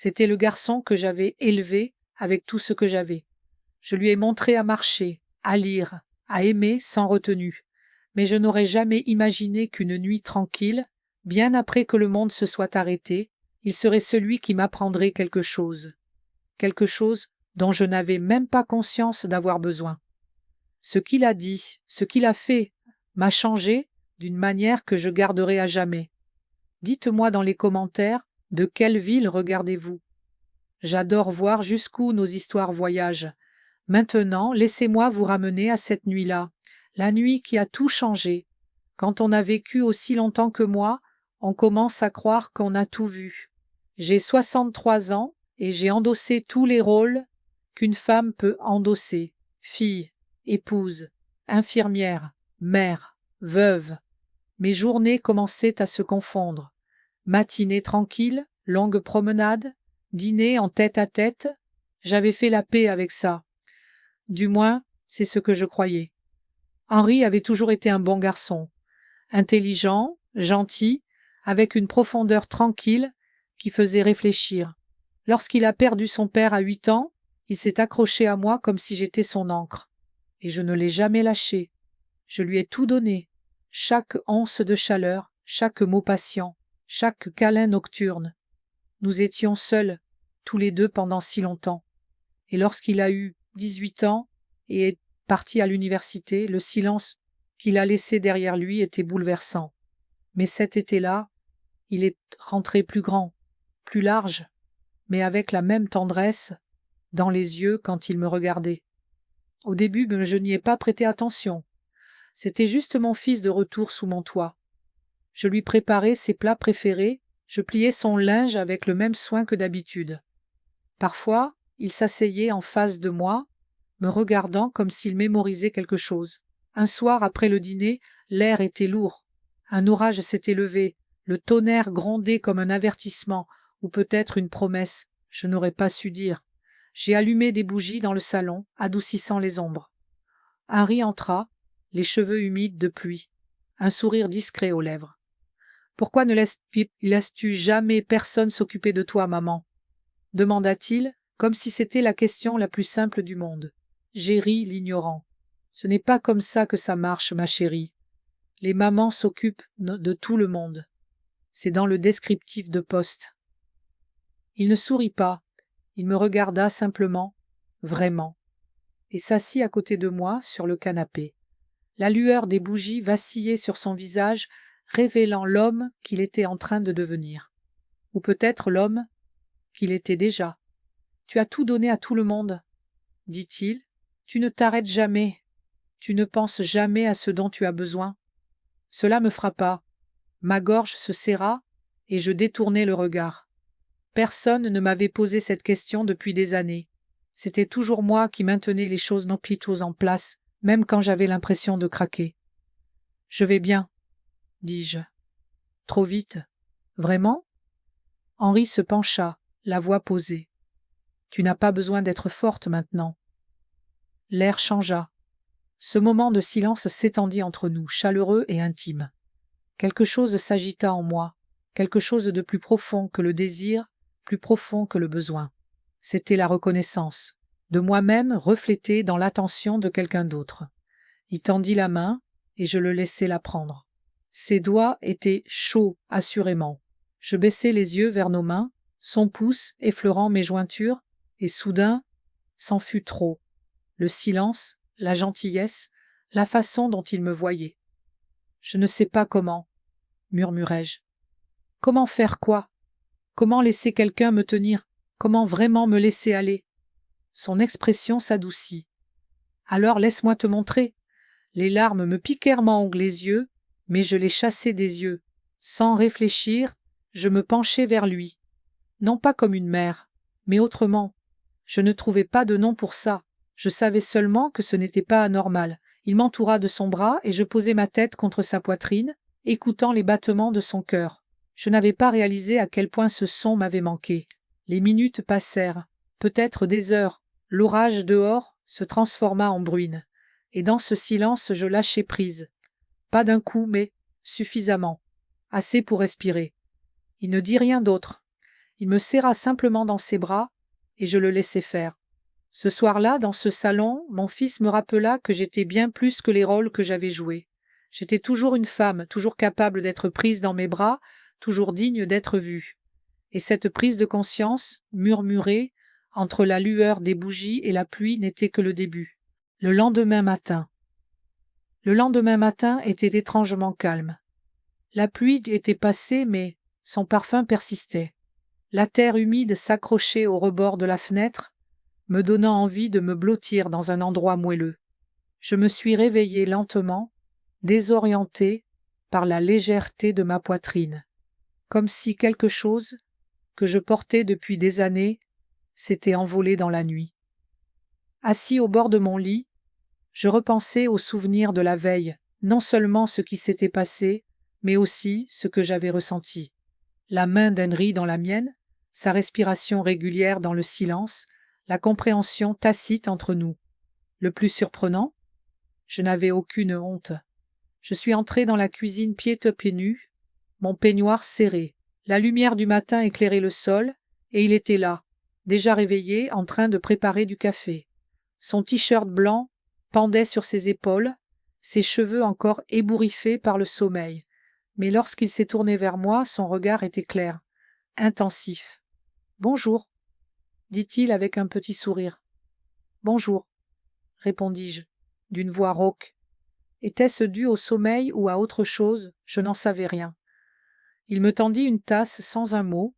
C'était le garçon que j'avais élevé avec tout ce que j'avais. Je lui ai montré à marcher, à lire, à aimer sans retenue. Mais je n'aurais jamais imaginé qu'une nuit tranquille, bien après que le monde se soit arrêté, il serait celui qui m'apprendrait quelque chose dont je n'avais même pas conscience d'avoir besoin. Ce qu'il a dit, ce qu'il a fait, m'a changé d'une manière que je garderai à jamais. Dites-moi dans les commentaires de quelle ville regardez-vous. J'adore voir jusqu'où nos histoires voyagent. Maintenant, laissez-moi vous ramener à cette nuit-là, la nuit qui a tout changé. Quand on a vécu aussi longtemps que moi, on commence à croire qu'on a tout vu. J'ai 63 ans et j'ai endossé tous les rôles qu'une femme peut endosser. Fille, épouse, infirmière, mère, veuve. Mes journées commençaient à se confondre. Matinée tranquille, longue promenade, dîner en tête-à-tête, j'avais fait la paix avec ça. Du moins, c'est ce que je croyais. Henri avait toujours été un bon garçon, intelligent, gentil, avec une profondeur tranquille qui faisait réfléchir. Lorsqu'il a perdu son père à 8 ans, il s'est accroché à moi comme si j'étais son ancre. Et je ne l'ai jamais lâché. Je lui ai tout donné, chaque once de chaleur, chaque mot patient, chaque câlin nocturne. Nous étions seuls, tous les deux pendant si longtemps. Et lorsqu'il a eu 18 ans et est parti à l'université, le silence qu'il a laissé derrière lui était bouleversant. Mais cet été-là, il est rentré plus grand, plus large, mais avec la même tendresse dans les yeux quand il me regardait. Au début, je n'y ai pas prêté attention. C'était juste mon fils de retour sous mon toit. Je lui préparais ses plats préférés, je pliais son linge avec le même soin que d'habitude. Parfois, il s'asseyait en face de moi, me regardant comme s'il mémorisait quelque chose. Un soir, après le dîner, l'air était lourd. Un orage s'était levé, le tonnerre grondait comme un avertissement, ou peut-être une promesse, je n'aurais pas su dire. J'ai allumé des bougies dans le salon, adoucissant les ombres. Henri entra, les cheveux humides de pluie, un sourire discret aux lèvres. « Pourquoi ne laisses-tu jamais personne s'occuper de toi, maman ?» demanda-t-il, comme si c'était la question la plus simple du monde. J'ai ri, l'ignorant. « Ce n'est pas comme ça que ça marche, ma chérie. Les mamans s'occupent de tout le monde. C'est dans le descriptif de poste. » Il ne sourit pas. Il me regarda simplement, vraiment, et s'assit à côté de moi sur le canapé. La lueur des bougies vacillait sur son visage, révélant l'homme qu'il était en train de devenir. Ou peut-être l'homme qu'il était déjà. « Tu as tout donné à tout le monde, » dit-il. « Tu ne t'arrêtes jamais. Tu ne penses jamais à ce dont tu as besoin. » Cela me frappa. Ma gorge se serra et je détournai le regard. Personne ne m'avait posé cette question depuis des années. C'était toujours moi qui maintenais les choses non plutôt en place, même quand j'avais l'impression de craquer. « Je vais bien, » dis-je. « Trop vite. Vraiment ?» Henri se pencha, la voix posée. « Tu n'as pas besoin d'être forte maintenant. » L'air changea. Ce moment de silence s'étendit entre nous, chaleureux et intime. Quelque chose s'agita en moi, quelque chose de plus profond que le désir, plus profond que le besoin. C'était la reconnaissance, de moi-même reflétée dans l'attention de quelqu'un d'autre. Il tendit la main, et je le laissai la prendre. Ses doigts étaient chauds, assurément. Je baissai les yeux vers nos mains, son pouce effleurant mes jointures, et soudain, c'en fut trop. Le silence, la gentillesse, la façon dont il me voyait. « Je ne sais pas comment, » murmurai-je. « Comment faire quoi? Comment laisser quelqu'un me tenir? Comment vraiment me laisser aller ?» Son expression s'adoucit. « Alors laisse-moi te montrer. » Les larmes me piquèrent mon ongle les yeux, mais je les chassai des yeux. Sans réfléchir, je me penchai vers lui. Non pas comme une mère, mais autrement. Je ne trouvais pas de nom pour ça. Je savais seulement que ce n'était pas anormal. Il m'entoura de son bras et je posai ma tête contre sa poitrine, écoutant les battements de son cœur. Je n'avais pas réalisé à quel point ce son m'avait manqué. Les minutes passèrent, peut-être des heures. L'orage dehors se transforma en bruine. Et dans ce silence, je lâchai prise. Pas d'un coup, mais suffisamment. Assez pour respirer. Il ne dit rien d'autre. Il me serra simplement dans ses bras, et je le laissai faire. Ce soir-là, dans ce salon, mon fils me rappela que j'étais bien plus que les rôles que j'avais joués. J'étais toujours une femme, toujours capable d'être prise dans mes bras, toujours digne d'être vue. Et cette prise de conscience, murmurée, entre la lueur des bougies et la pluie, n'était que le début. Le lendemain matin était étrangement calme. La pluie était passée, mais son parfum persistait. La terre humide s'accrochait au rebord de la fenêtre, me donnant envie de me blottir dans un endroit moelleux. Je me suis réveillée lentement, désorientée par la légèreté de ma poitrine, comme si quelque chose que je portais depuis des années s'était envolé dans la nuit. Assis au bord de mon lit, je repensais aux souvenirs de la veille, non seulement ce qui s'était passé, mais aussi ce que j'avais ressenti. La main d'Henry dans la mienne, sa respiration régulière dans le silence, la compréhension tacite entre nous. Le plus surprenant, je n'avais aucune honte. Je suis entré dans la cuisine pieds nus, mon peignoir serré. La lumière du matin éclairait le sol, et il était là, déjà réveillé, en train de préparer du café. Son t-shirt blanc pendait sur ses épaules, ses cheveux encore ébouriffés par le sommeil. Mais lorsqu'il s'est tourné vers moi, son regard était clair, intensif. « Bonjour », dit-il avec un petit sourire. « Bonjour », répondis-je, d'une voix rauque. Était-ce dû au sommeil ou à autre chose? Je n'en savais rien. Il me tendit une tasse sans un mot,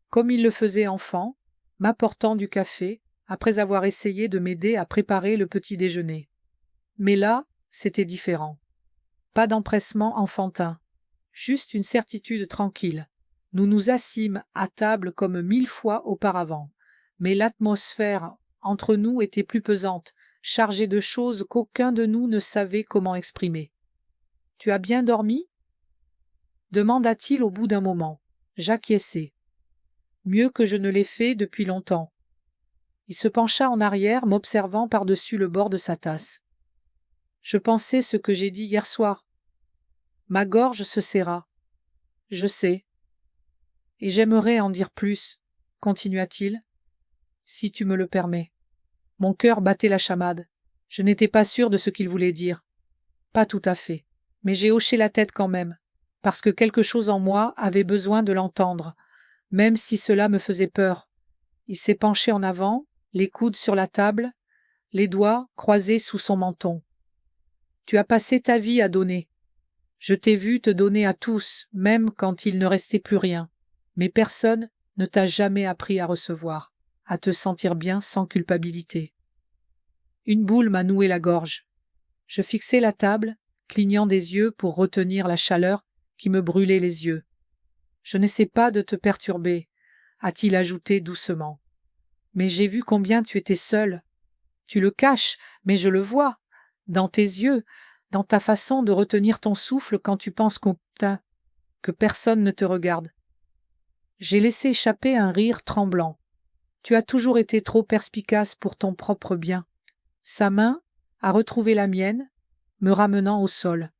comme il le faisait enfant, m'apportant du café, après avoir essayé de m'aider à préparer le petit déjeuner. Mais là, c'était différent. Pas d'empressement enfantin, juste une certitude tranquille. Nous nous assîmes à table comme 1000 fois auparavant, mais l'atmosphère entre nous était plus pesante, chargée de choses qu'aucun de nous ne savait comment exprimer. « Tu as bien dormi » demanda-t-il au bout d'un moment. J'acquiesçai. Mieux que je ne l'ai fait depuis longtemps. Il se pencha en arrière, m'observant par-dessus le bord de sa tasse. Je pensais ce que j'ai dit hier soir. Ma gorge se serra. Je sais. Et j'aimerais en dire plus, continua-t-il, si tu me le permets. Mon cœur battait la chamade. Je n'étais pas sûr de ce qu'il voulait dire. Pas tout à fait. Mais j'ai hoché la tête quand même, parce que quelque chose en moi avait besoin de l'entendre, même si cela me faisait peur. Il s'est penché en avant, les coudes sur la table, les doigts croisés sous son menton. Tu as passé ta vie à donner. Je t'ai vu te donner à tous, même quand il ne restait plus rien. Mais personne ne t'a jamais appris à recevoir, à te sentir bien sans culpabilité. Une boule m'a noué la gorge. Je fixai la table, clignant des yeux pour retenir la chaleur qui me brûlait les yeux. Je n'essaie pas de te perturber, a-t-il ajouté doucement. Mais j'ai vu combien tu étais seul. Tu le caches, mais je le vois, dans tes yeux, dans ta façon de retenir ton souffle quand tu penses que personne ne te regarde. J'ai laissé échapper un rire tremblant. Tu as toujours été trop perspicace pour ton propre bien. Sa main a retrouvé la mienne, me ramenant au sol.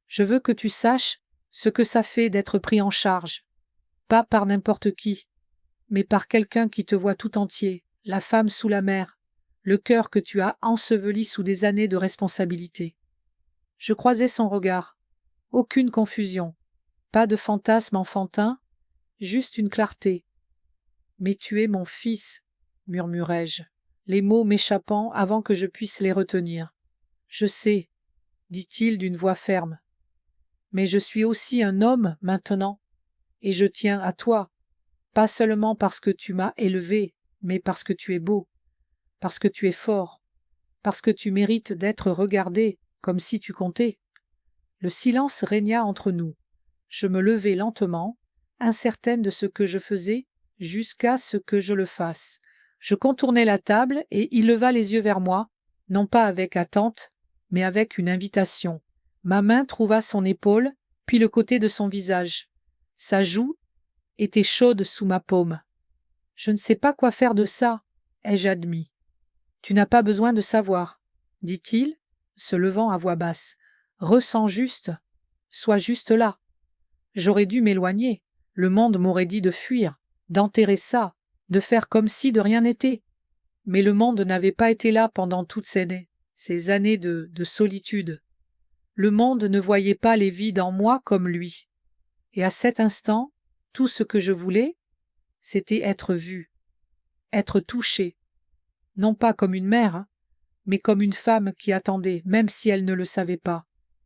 Je veux que tu saches ce que ça fait d'être pris en charge, pas par n'importe qui, mais par quelqu'un qui te voit tout entier, la femme sous la mer, le cœur que tu as enseveli sous des années de responsabilité. Je croisai son regard. Aucune confusion, pas de fantasme enfantin, juste une clarté. « Mais tu es mon fils, » murmurai-je, les mots m'échappant avant que je puisse les retenir. « Je sais, » dit-il d'une voix ferme. « Mais je suis aussi un homme maintenant, et je tiens à toi, pas seulement parce que tu m'as élevé, mais parce que tu es beau, parce que tu es fort, parce que tu mérites d'être regardé comme si tu comptais. » Le silence régna entre nous. Je me levai lentement, incertaine de ce que je faisais, jusqu'à ce que je le fasse. Je contournai la table et il leva les yeux vers moi, non pas avec attente, mais avec une invitation. Ma main trouva son épaule, puis le côté de son visage. Sa joue était chaude sous ma paume. « Je ne sais pas quoi faire de ça, » ai-je admis. « Tu n'as pas besoin de savoir, » dit-il, se levant à voix basse. « Ressens juste, sois juste là. » J'aurais dû m'éloigner, le monde m'aurait dit de fuir, d'enterrer ça, de faire comme si de rien n'était. Mais le monde n'avait pas été là pendant toutes ces années de solitude. Le monde ne voyait pas les vides en moi comme lui. Et à cet instant, tout ce que je voulais, c'était être vue, être touchée, non pas comme une mère, mais comme une femme qui attendait, même si elle ne le savait pas.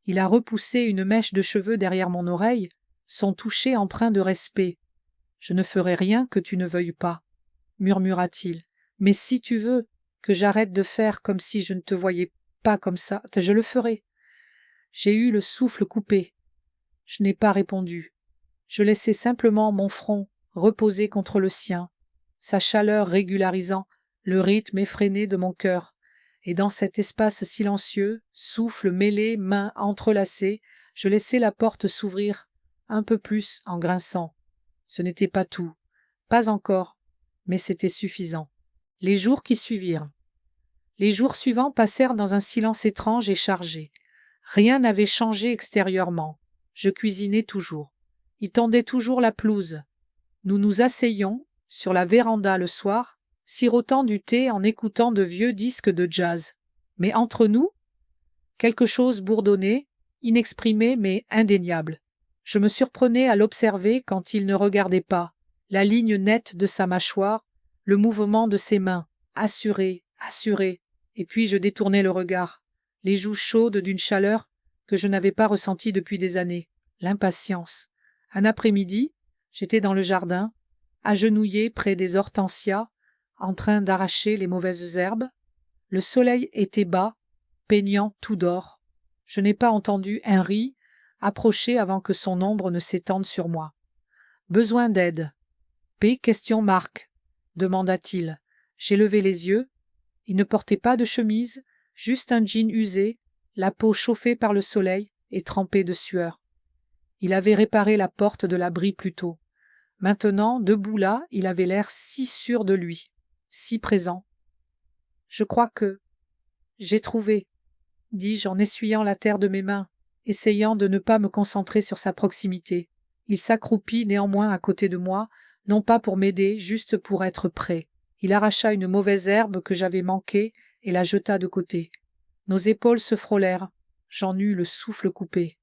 Il a repoussé une mèche de cheveux derrière mon oreille, son toucher empreint de respect. « Je ne ferai rien que tu ne veuilles pas, » murmura-t-il. « Mais si tu veux que j'arrête de faire comme si je ne te voyais pas comme ça, je le ferai. » J'ai eu le souffle coupé. Je n'ai pas répondu. Je laissai simplement mon front reposer contre le sien, sa chaleur régularisant le rythme effréné de mon cœur. Et dans cet espace silencieux, souffle mêlé, mains entrelacées, je laissai la porte s'ouvrir un peu plus en grinçant. Ce n'était pas tout, pas encore, mais c'était suffisant. Les jours qui suivirent. Les jours suivants passèrent dans un silence étrange et chargé. Rien n'avait changé extérieurement. Je cuisinais toujours. Il tendait toujours la pelouse. Nous nous asseyions sur la véranda le soir, sirotant du thé en écoutant de vieux disques de jazz. Mais entre nous, quelque chose bourdonnait, inexprimé mais indéniable. Je me surprenais à l'observer quand il ne regardait pas, la ligne nette de sa mâchoire, le mouvement de ses mains, assuré, et puis je détournais le regard, les joues chaudes d'une chaleur que je n'avais pas ressentie depuis des années, l'impatience. Un après-midi, j'étais dans le jardin, agenouillé près des hortensias, en train d'arracher les mauvaises herbes. Le soleil était bas, peignant tout d'or. Je n'ai pas entendu Henry approcher avant que son ombre ne s'étende sur moi. « Besoin d'aide. »« P. ? » demanda-t-il. J'ai levé les yeux. Il ne portait pas de chemise, juste un jean usé, la peau chauffée par le soleil et trempée de sueur. Il avait réparé la porte de l'abri plus tôt. Maintenant, debout là, il avait l'air si sûr de lui, si présent. « Je crois que... j'ai trouvé, » dis-je en essuyant la terre de mes mains, essayant de ne pas me concentrer sur sa proximité. Il s'accroupit néanmoins à côté de moi, non pas pour m'aider, juste pour être prêt. Il arracha une mauvaise herbe que j'avais manquée et la jeta de côté. Nos épaules se frôlèrent. J'en eus le souffle coupé.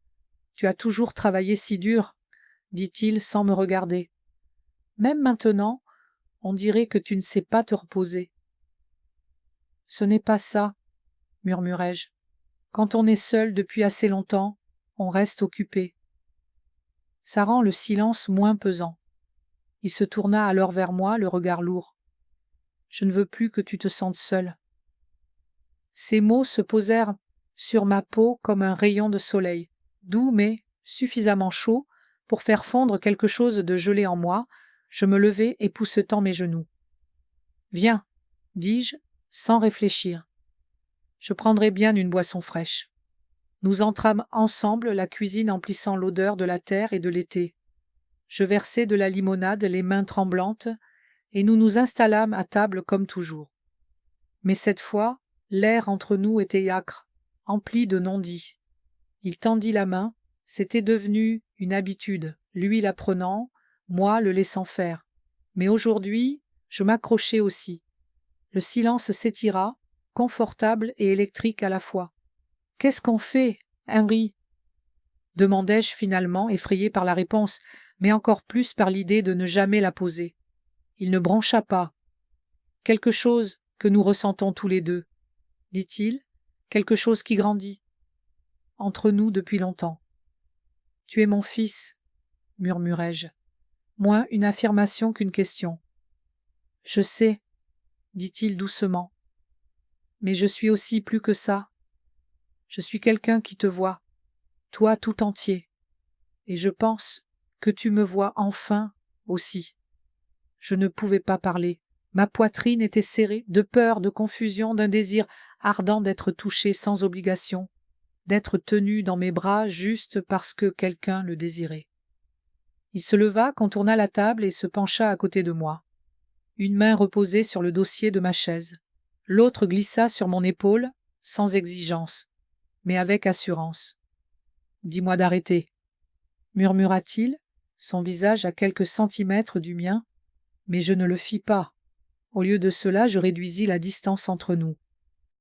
« Tu as toujours travaillé si dur, » dit-il sans me regarder. « Même maintenant, on dirait que tu ne sais pas te reposer. »« Ce n'est pas ça, » murmurai-je. « Quand on est seul depuis assez longtemps, on reste occupé. » Ça rend le silence moins pesant. Il se tourna alors vers moi, le regard lourd. « Je ne veux plus que tu te sentes seul. » Ces mots se posèrent sur ma peau comme un rayon de soleil, doux mais suffisamment chaud pour faire fondre quelque chose de gelé en moi. Je me levai époussetant mes genoux. « Viens, » dis-je, sans réfléchir. Je prendrai bien une boisson fraîche. Nous entrâmes ensemble, la cuisine emplissant l'odeur de la terre et de l'été. Je versai de la limonade, les mains tremblantes, et nous nous installâmes à table comme toujours. Mais cette fois, l'air entre nous était âcre, empli de non-dits. Il tendit la main, c'était devenu une habitude, lui la prenant, moi le laissant faire. Mais aujourd'hui, je m'accrochai aussi. Le silence s'étira, confortable et électrique à la fois. « Qu'est-ce qu'on fait, Henry ?» demandai-je finalement, effrayé par la réponse, mais encore plus par l'idée de ne jamais la poser. Il ne broncha pas. « Quelque chose que nous ressentons tous les deux, » dit-il, « quelque chose qui grandit. Entre nous depuis longtemps. »« Tu es mon fils, » murmurai-je, moins une affirmation qu'une question. « Je sais, » dit-il doucement, « mais je suis aussi plus que ça. Je suis quelqu'un qui te voit, toi tout entier, et je pense que tu me vois enfin aussi. » Je ne pouvais pas parler. Ma poitrine était serrée, de peur, de confusion, d'un désir ardent d'être touché sans obligation, d'être tenu dans mes bras juste parce que quelqu'un le désirait. Il se leva, contourna la table et se pencha à côté de moi. Une main reposait sur le dossier de ma chaise. L'autre glissa sur mon épaule, sans exigence, mais avec assurance. « Dis-moi d'arrêter, » murmura-t-il, son visage à quelques centimètres du mien, mais je ne le fis pas. Au lieu de cela, je réduisis la distance entre nous.